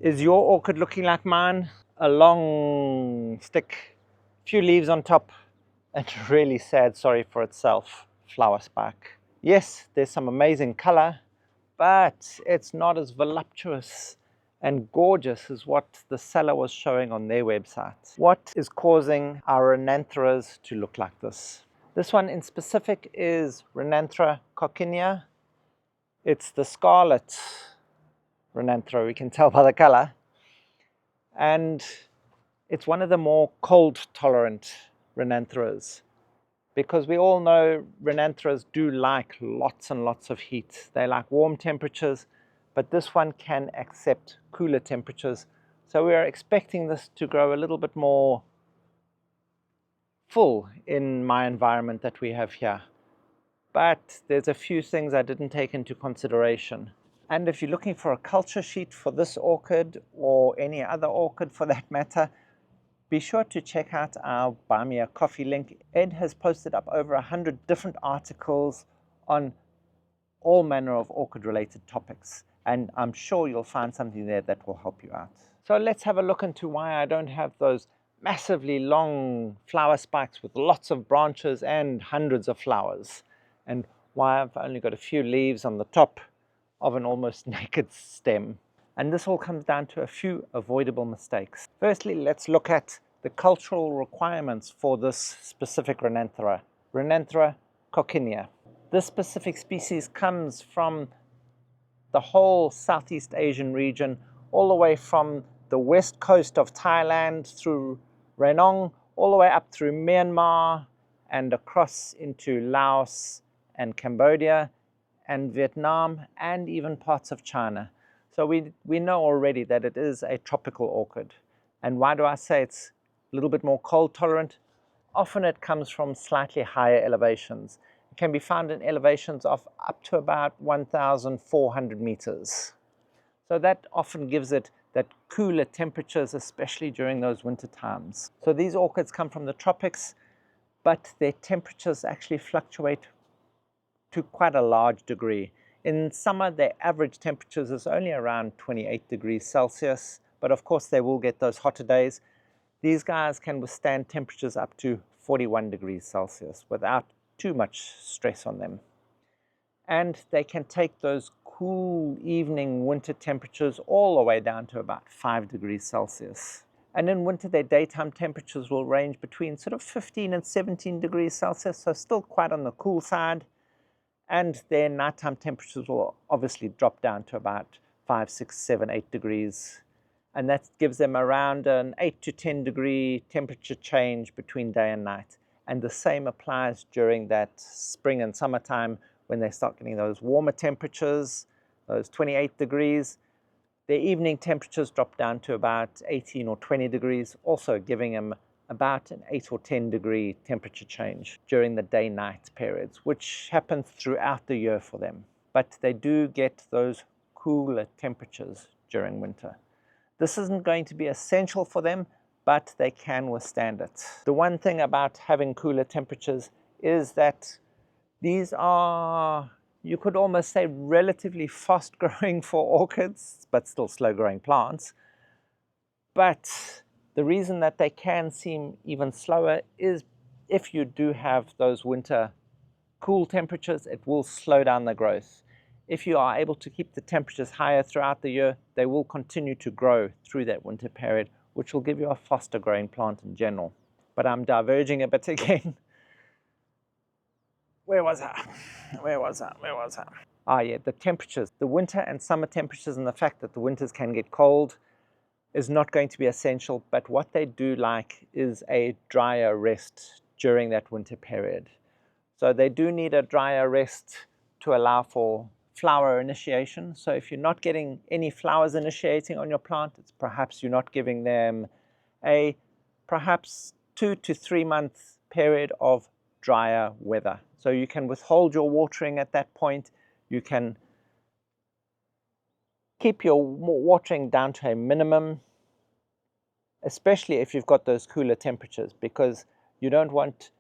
Is your orchid looking like mine? A long stick, few leaves on top, and really sad, sorry for itself, flower spike. Yes, there's some amazing color, but it's not as voluptuous and gorgeous as what the seller was showing on their website. What is causing our Ranantheras to look like this? This one in specific is Rananthera coccinea. It's the scarlet Rananthera, we can tell by the color. And it's one of the more cold tolerant Ranantheras, because we all know Ranantheras do like lots and lots of heat. They like warm temperatures, but this one can accept cooler temperatures. So we are expecting this to grow a little bit more full in my environment that we have here. But there's a few things I didn't take into consideration. And if you're looking for a culture sheet for this orchid or any other orchid for that matter, be sure to check out our Buy Me a Coffee link. Ed has posted up over 100 different articles on all manner of orchid related topics, and I'm sure you'll find something there that will help you out. So let's have a look into why I don't have those massively long flower spikes with lots of branches and hundreds of flowers, and why I've only got a few leaves on the top of an almost naked stem. And this all comes down to a few avoidable mistakes. Firstly, let's look at the cultural requirements for this specific Rananthera, Rananthera coccinea. This specific species comes from the whole Southeast Asian region, all the way from the west coast of Thailand through Ranong, all the way up through Myanmar and across into Laos and Cambodia and Vietnam and even parts of China. So we know already that it is a tropical orchid. And why do I say it's a little bit more cold tolerant? Often it comes from slightly higher elevations. It can be found in elevations of up to about 1,400 meters. So that often gives it that cooler temperatures, especially during those winter times. So these orchids come from the tropics, but their temperatures actually fluctuate to quite a large degree. In summer, their average temperatures is only around 28 degrees Celsius, but of course they will get those hotter days. These guys can withstand temperatures up to 41 degrees Celsius without too much stress on them. And they can take those cool evening winter temperatures all the way down to about 5 degrees Celsius. And in winter, their daytime temperatures will range between sort of 15 and 17 degrees Celsius, so still quite on the cool side. And their nighttime temperatures will obviously drop down to about 5, 6, 7, 8 degrees. And that gives them around an 8 to 10 degree temperature change between day and night. And the same applies during that spring and summertime when they start getting those warmer temperatures, those 28 degrees. Their evening temperatures drop down to about 18 or 20 degrees, also giving them about an 8 or 10 degree temperature change during the day-night periods, which happens throughout the year for them. But they do get those cooler temperatures during winter. This isn't going to be essential for them, but they can withstand it. The one thing about having cooler temperatures is that these are, you could almost say, relatively fast growing for orchids, but still slow growing plants. But the reason that they can seem even slower is if you do have those winter cool temperatures, it will slow down the growth. If you are able to keep the temperatures higher throughout the year, they will continue to grow through that winter period, which will give you a faster growing plant in general. But I'm diverging a bit again. Where was I? Ah, yeah, the temperatures. The winter and summer temperatures, and the fact that the winters can get cold is not going to be essential, but what they do like is a drier rest during that winter period. So they do need a drier rest to allow for flower initiation. So if you're not getting any flowers initiating on your plant, it's perhaps you're not giving them a perhaps 2 to 3 month period of drier weather. So you can withhold your watering at that point. You can keep your watering down to a minimum, especially if you've got those cooler temperatures, because you don't want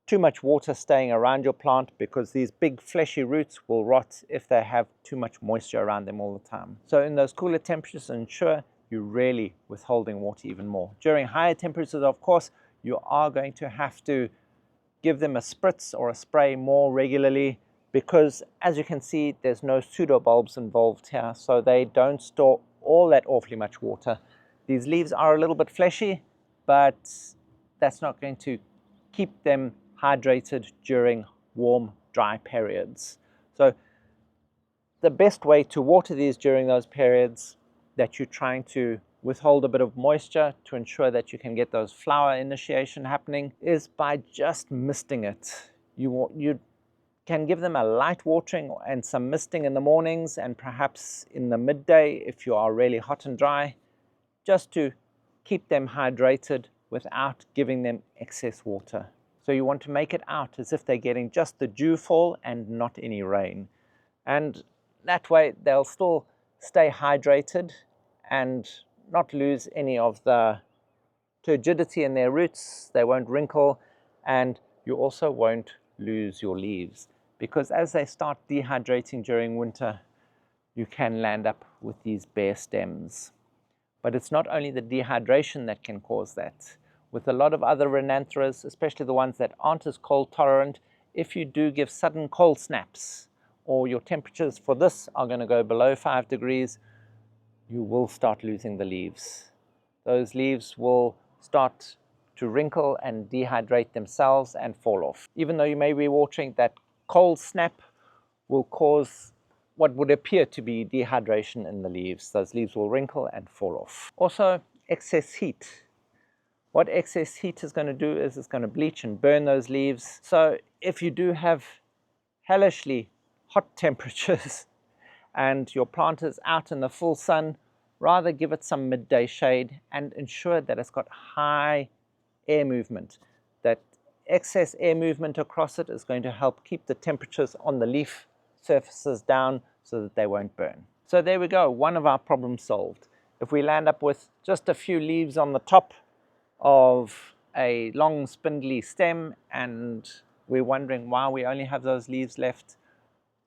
too much water staying around your plant, because these big fleshy roots will rot if they have too much moisture around them all the time. So in those cooler temperatures, ensure you're really withholding water even more. During higher temperatures, of course, you are going to have to give them a spritz or a spray more regularly, because as you can see, there's no pseudobulbs involved here, so they don't store all that awfully much water. These leaves are a little bit fleshy, but that's not going to keep them hydrated during warm, dry periods. So the best way to water these during those periods that you're trying to withhold a bit of moisture to ensure that you can get those flower initiation happening is by just misting it. You can give them a light watering and some misting in the mornings and perhaps in the midday if you are really hot and dry, just to keep them hydrated without giving them excess water. So you want to make it out as if they're getting just the dewfall and not any rain. And that way they'll still stay hydrated and not lose any of the turgidity in their roots. They won't wrinkle, and you also won't lose your leaves, because as they start dehydrating during winter, you can land up with these bare stems. But it's not only the dehydration that can cause that. With a lot of other Renantheras, especially the ones that aren't as cold tolerant, if you do give sudden cold snaps, or your temperatures for this are going to go below 5 degrees, you will start losing the leaves. Those leaves will start to wrinkle and dehydrate themselves and fall off. Even though you may be watering, that cold snap will cause what would appear to be dehydration in the leaves. Those leaves will wrinkle and fall off. Also, excess heat. What excess heat is going to do is it's going to bleach and burn those leaves. So if you do have hellishly hot temperatures and your plant is out in the full sun, rather give it some midday shade and ensure that it's got high air movement. That excess air movement across it is going to help keep the temperatures on the leaf surfaces down so that they won't burn. So there we go, one of our problems solved. If we land up with just a few leaves on the top of a long spindly stem and we're wondering why we only have those leaves left,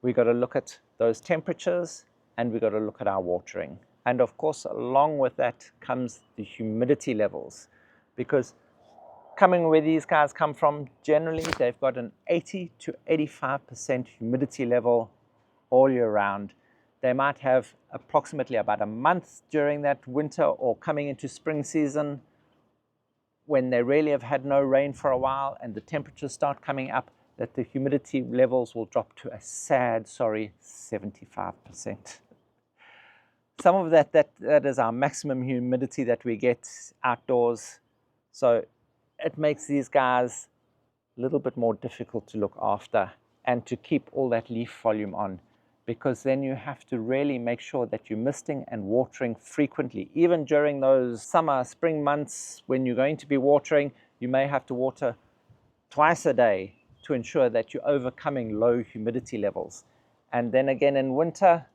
we got to look at those temperatures and we got to look at our watering. And of course, along with that comes the humidity levels, because coming where these guys come from, generally they've got an 80 to 85% humidity level all year round. They might have approximately about a month during that winter or coming into spring season when they really have had no rain for a while and the temperatures start coming up, that the humidity levels will drop to a sad, sorry, 75%. Some of that is our maximum humidity that we get outdoors. So it makes these guys a little bit more difficult to look after and to keep all that leaf volume on, because then you have to really make sure that you're misting and watering frequently. Even during those summer, spring months when you're going to be watering, you may have to water twice a day to ensure that you're overcoming low humidity levels. And then again in winter,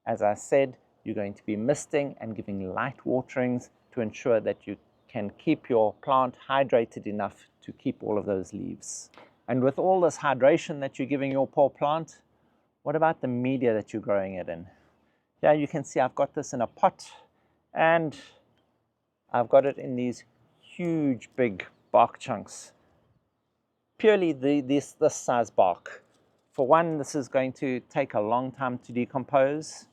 as I said, you're going to be misting and giving light waterings to ensure that you can keep your plant hydrated enough to keep all of those leaves. And with all this hydration that you're giving your poor plant, what about the media that you're growing it in? Yeah, you can see I've got this in a pot and I've got it in these huge big bark chunks. Purely this size bark. For one, this is going to take a long time to decompose.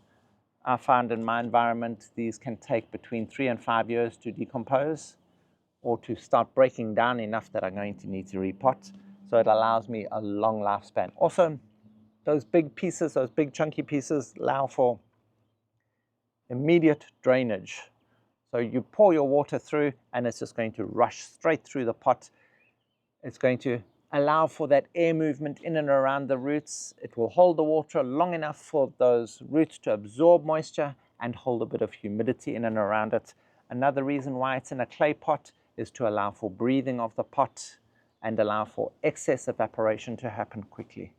I found in my environment these can take between 3 and 5 years to decompose or to start breaking down enough that I'm going to need to repot. So it allows me a long lifespan. Also, those big pieces, those big chunky pieces allow for immediate drainage. So you pour your water through and it's just going to rush straight through the pot. It's going to allow for that air movement in and around the roots. It will hold the water long enough for those roots to absorb moisture and hold a bit of humidity in and around it. Another reason why it's in a clay pot is to allow for breathing of the pot and allow for excess evaporation to happen quickly.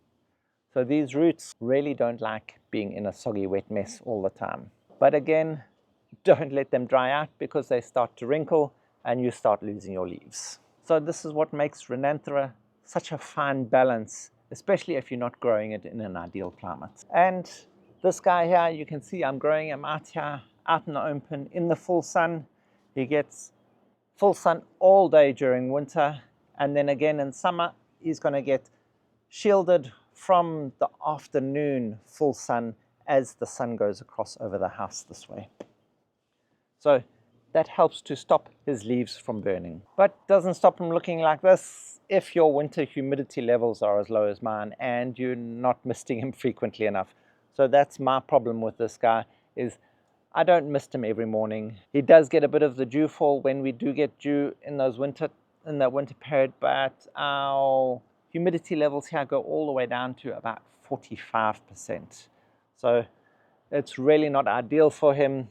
So these roots really don't like being in a soggy, wet mess all the time. But again, don't let them dry out because they start to wrinkle and you start losing your leaves. So this is what makes Renanthera such a fine balance, especially if you're not growing it in an ideal climate. And this guy here, you can see I'm growing him out here out in the open, in the full sun. He gets full sun all day during winter, and then again in summer, he's going to get shielded from the afternoon full sun as the sun goes across over the house this way. So that helps to stop his leaves from burning, but doesn't stop him looking like this if your winter humidity levels are as low as mine and you're not misting him frequently enough. So that's my problem with this guy, is I don't mist him every morning. He does get a bit of the dew fall when we do get dew in that winter period, but our humidity levels here go all the way down to about 45%. So it's really not ideal for him.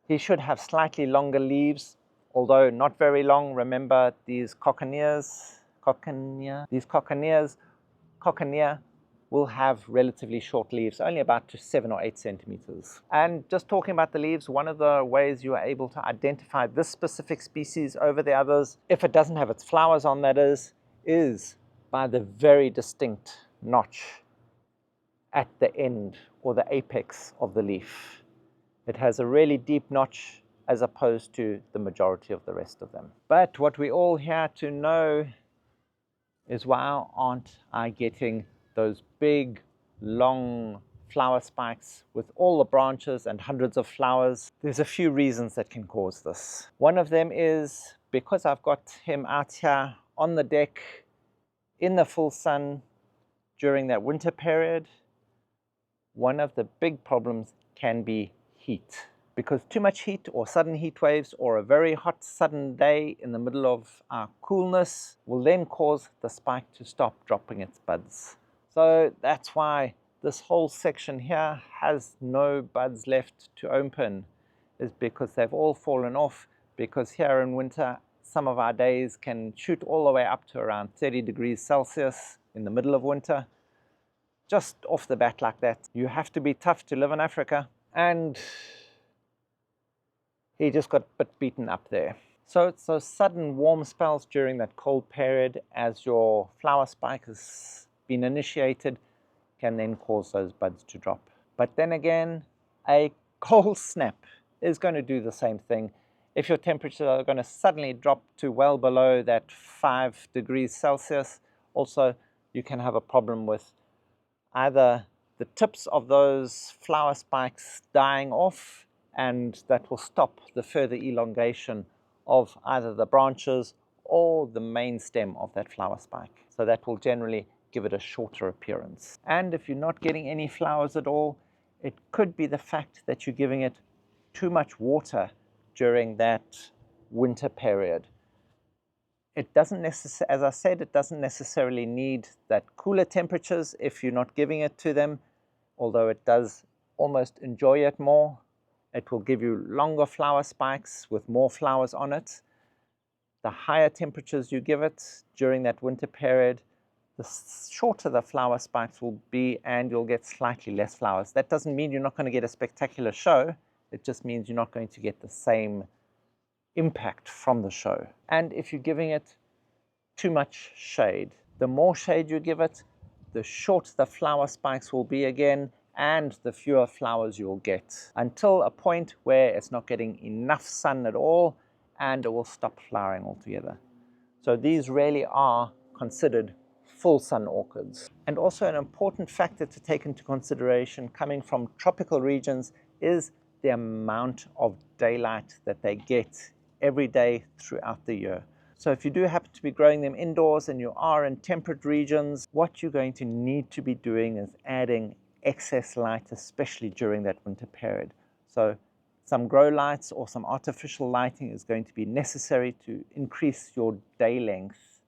He should have slightly longer leaves, although not very long. Remember, these coccinea will have relatively short leaves, only about 7 or 8 centimeters. And just talking about the leaves, one of the ways you are able to identify this specific species over the others, if it doesn't have its flowers on, that is by the very distinct notch at the end or the apex of the leaf. It has a really deep notch as opposed to the majority of the rest of them. But what we're all here to know is, why aren't I getting those big, long flower spikes with all the branches and hundreds of flowers? There's a few reasons that can cause this. One of them is because I've got him out here on the deck in the full sun during that winter period. One of the big problems can be heat, because too much heat or sudden heat waves or a very hot sudden day in the middle of our coolness will then cause the spike to stop dropping its buds. So that's why this whole section here has no buds left to open, is because they've all fallen off, because here in winter some of our days can shoot all the way up to around 30 degrees Celsius in the middle of winter. Just off the bat like that. You have to be tough to live in Africa, and he just got a bit beaten up there. So it's those sudden warm spells during that cold period as your flower spike has been initiated can then cause those buds to drop. But then again, a cold snap is going to do the same thing. If your temperatures are going to suddenly drop to well below that 5 degrees Celsius, also you can have a problem with either the tips of those flower spikes dying off, and that will stop the further elongation of either the branches or the main stem of that flower spike. So that will generally give it a shorter appearance. And if you're not getting any flowers at all, it could be the fact that you're giving it too much water during that winter period. It doesn't necessarily, as I said, it doesn't necessarily need that cooler temperatures if you're not giving it to them, although it does almost enjoy it more. It will give you longer flower spikes with more flowers on it. The higher temperatures you give it during that winter period, the shorter the flower spikes will be, and you'll get slightly less flowers. That doesn't mean you're not going to get a spectacular show. It just means you're not going to get the same impact from the show. And if you're giving it too much shade, the more shade you give it, the shorter the flower spikes will be again, and the fewer flowers you'll get, until a point where it's not getting enough sun at all and it will stop flowering altogether. So these really are considered full sun orchids. And also an important factor to take into consideration coming from tropical regions is the amount of daylight that they get every day throughout the year. So if you do happen to be growing them indoors and you are in temperate regions, what you're going to need to be doing is adding excess light, especially during that winter period. So some grow lights or some artificial lighting is going to be necessary to increase your day length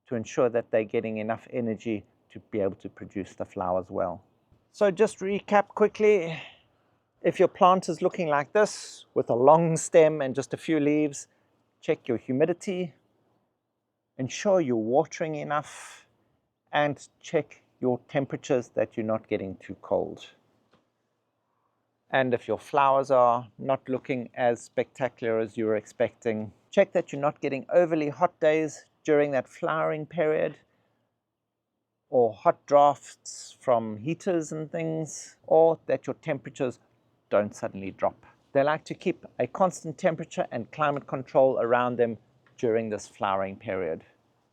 to ensure that they're getting enough energy to be able to produce the flowers well. So just recap quickly. If your plant is looking like this, with a long stem and just a few leaves, check your humidity, ensure you're watering enough, and check your temperatures that you're not getting too cold. And if your flowers are not looking as spectacular as you were expecting, check that you're not getting overly hot days during that flowering period, or hot drafts from heaters and things, or that your temperatures don't suddenly drop They like to keep a constant temperature and climate control around them during this flowering period.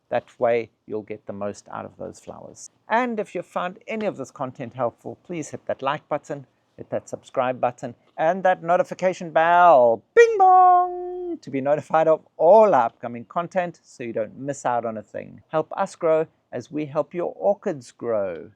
That way you'll get the most out of those flowers. And if you found any of this content helpful, please hit that like button, hit that subscribe button, and that notification bell, bing bong, to be notified of all our upcoming content so you don't miss out on a thing. Help us grow as we help your orchids grow.